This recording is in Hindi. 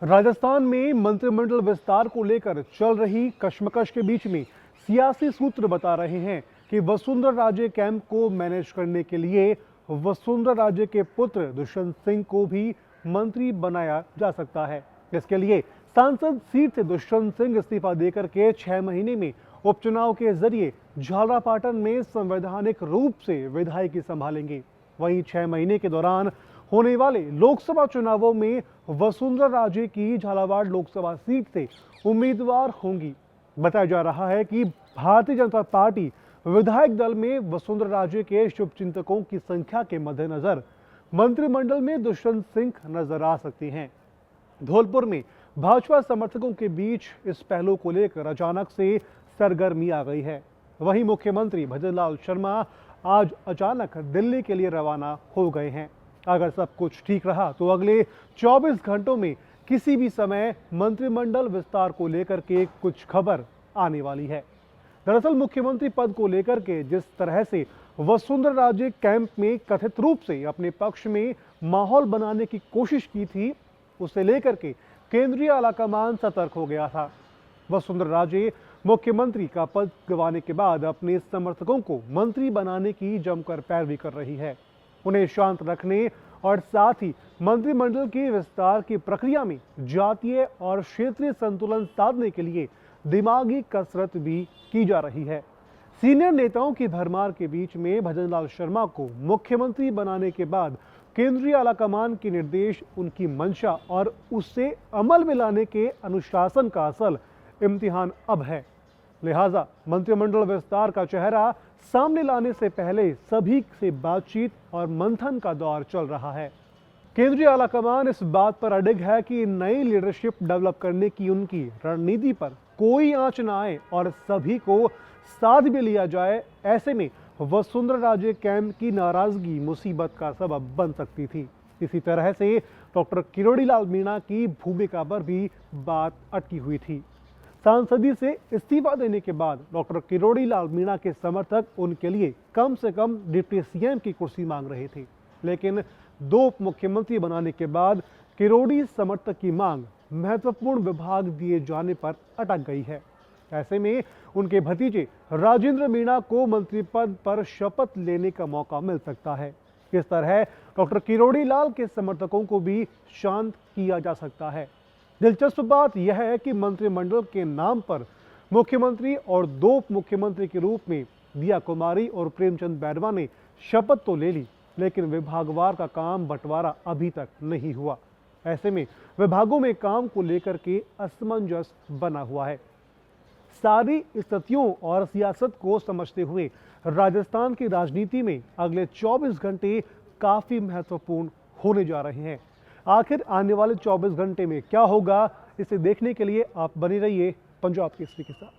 राजस्थान में मंत्रिमंडल विस्तार को लेकर चल रही कश्मकश के बीच में सियासी सूत्र बता रहे हैं कि वसुंधरा राजे कैंप को मैनेज करने के लिए वसुंधरा राजे के पुत्र दुष्यंत सिंह को भी मंत्री बनाया जा सकता है। इसके लिए सांसद सीट से दुष्यंत सिंह इस्तीफा देकर के 6 महीने में उपचुनाव के जरिए झालरापाटन में संवैधानिक रूप से विधायकी संभालेंगे। वहीं 6 महीने के दौरान होने वाले लोकसभा चुनावों में वसुंधरा राजे की झालावाड़ लोकसभा सीट से उम्मीदवार होंगी। बताया जा रहा है कि भारतीय जनता पार्टी विधायक दल में वसुंधरा राजे के शुभचिंतकों की संख्या के मद्देनजर मंत्रिमंडल में दुष्यंत सिंह नजर आ सकते हैं। धौलपुर में भाजपा समर्थकों के बीच इस पहलू को लेकर अचानक से सरगर्मी आ गई है। वहीं मुख्यमंत्री भजनलाल शर्मा आज अचानक दिल्ली के लिए रवाना हो गए हैं। अगर सब कुछ ठीक रहा तो अगले 24 घंटों में किसी भी समय मंत्रिमंडल विस्तार को लेकर के कुछ खबर आने वाली है। दरअसल मुख्यमंत्री पद को लेकर के जिस तरह से वसुंधरा राजे कैंप में कथित रूप से अपने पक्ष में माहौल बनाने की कोशिश की थी, उसे लेकर के केंद्रीय आलाकमान सतर्क हो गया था। वसुंधरा राजे मुख्यमंत्री का पद गंवाने के बाद अपने समर्थकों को मंत्री बनाने की जमकर पैरवी कर रही है। उन्हें शांत रखने और साथ ही मंत्रिमंडल के विस्तार की प्रक्रिया में जातीय और क्षेत्रीय संतुलन साधने के लिए दिमागी कसरत भी की जा रही है। सीनियर नेताओं की भरमार के बीच में भजनलाल शर्मा को मुख्यमंत्री बनाने के बाद केंद्रीय आलाकमान के निर्देश, उनकी मंशा और उससे अमल में लाने के अनुशासन का असल इम्तिहान अब है। लिहाजा मंत्रिमंडल विस्तार का चेहरा सामने लाने से पहले सभी से बातचीत और मंथन का दौर चल रहा है। केंद्रीय आलाकमान इस बात पर अडिग है कि नई लीडरशिप डेवलप करने की उनकी रणनीति पर कोई आंच न आए और सभी को साथ भी लिया जाए। ऐसे में वसुंधरा राजे कैंप की नाराजगी मुसीबत का सबब बन सकती थी। इसी तरह से डॉक्टर किरोड़ी लाल मीणा की भूमिका पर भी बात अटकी हुई थी। सांसदी से इस्तीफा देने के बाद डॉक्टर किरोड़ी लाल मीणा के समर्थक उनके लिए कम से कम डिप्टी सीएम की कुर्सी मांग रहे थे, लेकिन 2 उप मुख्यमंत्री बनाने के बाद किरोड़ी समर्थक की मांग महत्वपूर्ण विभाग दिए जाने पर अटक गई है। ऐसे में उनके भतीजे राजेंद्र मीणा को मंत्री पद पर शपथ लेने का मौका मिल सकता है। इस तरह डॉक्टर किरोड़ी लाल के समर्थकों को भी शांत किया जा सकता है। दिलचस्प बात यह है कि मंत्रिमंडल के नाम पर मुख्यमंत्री और 2 उप मुख्यमंत्री के रूप में दिया कुमारी और प्रेमचंद बैरवा ने शपथ तो ले ली, लेकिन विभागवार का काम बंटवारा अभी तक नहीं हुआ। ऐसे में विभागों में काम को लेकर के असमंजस बना हुआ है। सारी स्थितियों और सियासत को समझते हुए राजस्थान की राजनीति में अगले 24 घंटे काफी महत्वपूर्ण होने जा रहे हैं। आखिर आने वाले 24 घंटे में क्या होगा, इसे देखने के लिए आप बने रहिए पंजाब केसरी के साथ।